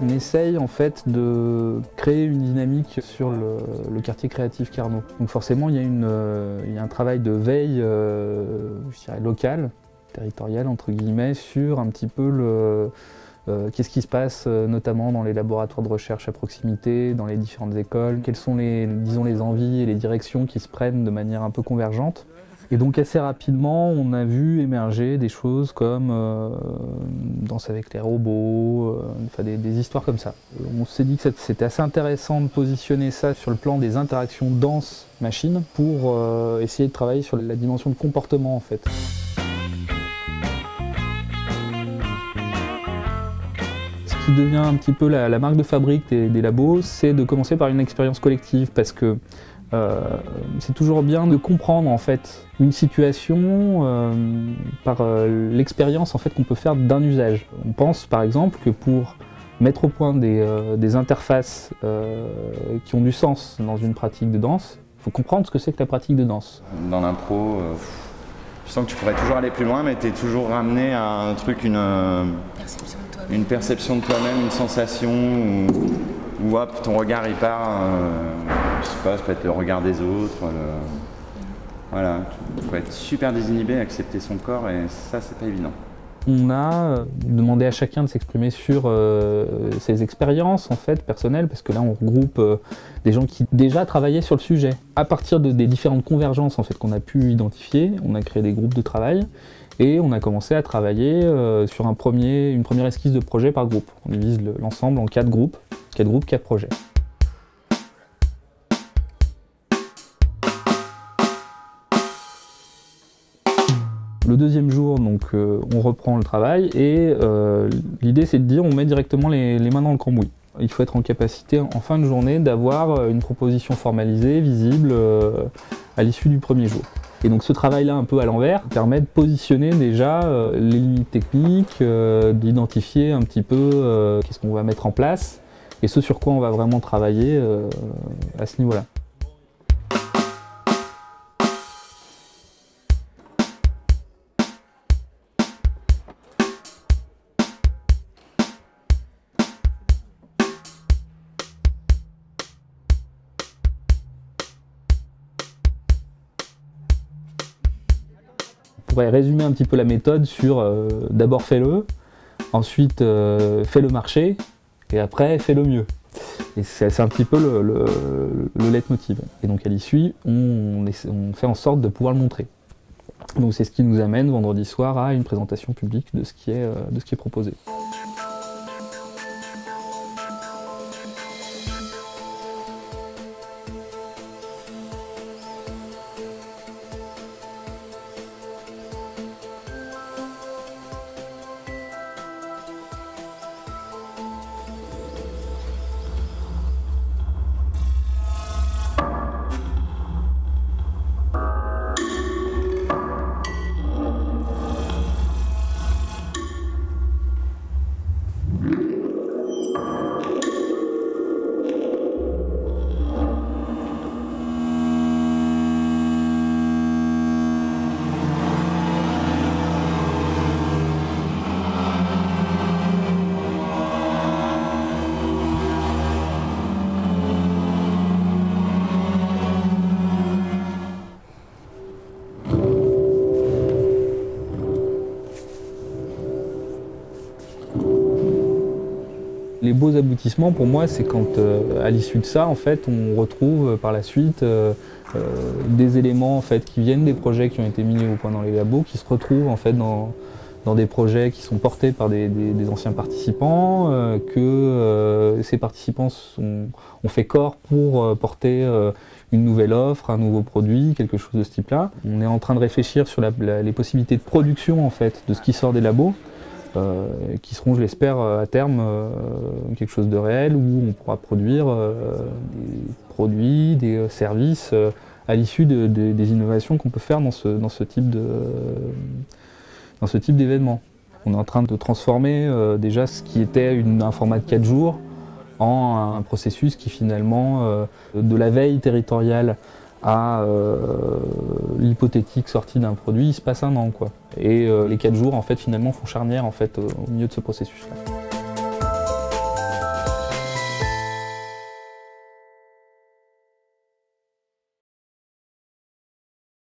On essaye en fait de créer une dynamique sur le quartier créatif Carnot. Donc forcément il y a un travail de veille je dirais locale, territoriale entre guillemets, sur un petit peu qu'est-ce qui se passe notamment dans les laboratoires de recherche à proximité, dans les différentes écoles, quelles sont disons, les envies et les directions qui se prennent de manière un peu convergente. Et donc assez rapidement, on a vu émerger des choses comme Danse avec les robots, enfin des histoires comme ça. On s'est dit que c'était assez intéressant de positionner ça sur le plan des interactions danse-machine pour essayer de travailler sur la dimension de comportement en fait. Ce qui devient un petit peu la marque de fabrique des labos, c'est de commencer par une expérience collective parce que c'est toujours bien de comprendre en fait une situation par l'expérience en fait qu'on peut faire d'un usage. On pense par exemple que pour mettre au point des interfaces qui ont du sens dans une pratique de danse, il faut comprendre ce que c'est que la pratique de danse. Dans l'impro, je sens que tu pourrais toujours aller plus loin, mais tu es toujours ramené à un truc, une perception de toi-même, une sensation où hop, ton regard il part, je sais pas, ça peut être le regard des autres. Voilà, il faut être super désinhibé, accepter son corps et ça c'est pas évident. On a demandé à chacun de s'exprimer sur ses expériences en fait personnelles, parce que là on regroupe des gens qui déjà travaillaient sur le sujet. À partir des différentes convergences en fait qu'on a pu identifier, on a créé des groupes de travail et on a commencé à travailler sur une première esquisse de projet par groupe. On divise l'ensemble en 4 groupes, 4 projets. Le deuxième jour, donc, on reprend le travail et l'idée c'est de dire on met directement les mains dans le cambouis. Il faut être en capacité en fin de journée d'avoir une proposition formalisée, visible à l'issue du premier jour. Et donc ce travail-là un peu à l'envers permet de positionner déjà les limites techniques, d'identifier un petit peu qu'est-ce qu'on va mettre en place et ce sur quoi on va vraiment travailler à ce niveau-là. On pourrait résumer un petit peu la méthode sur d'abord fais-le, ensuite fais-le marcher et après fais-le mieux. Et c'est un petit peu le leitmotiv. Et donc à l'issue, on fait en sorte de pouvoir le montrer. Donc c'est ce qui nous amène vendredi soir à une présentation publique de ce qui est proposé. Les beaux aboutissements pour moi c'est quand à l'issue de ça en fait on retrouve par la suite des éléments en fait qui viennent des projets qui ont été mis au point dans les labos, qui se retrouvent en fait dans des projets qui sont portés par des anciens participants, que ces participants ont fait corps pour porter une nouvelle offre, un nouveau produit, quelque chose de ce type-là. On est en train de réfléchir sur les possibilités de production en fait de ce qui sort des labos. Qui seront, je l'espère, à terme quelque chose de réel où on pourra produire des produits, des services à l'issue des innovations qu'on peut faire dans ce type d'événement. On est en train de transformer déjà ce qui était un format de 4 jours en un processus qui finalement, de la veille territoriale à l'hypothétique sortie d'un produit, il se passe un an, quoi. Et les 4 jours, en fait, finalement, font charnière en fait, au milieu de ce processus-là.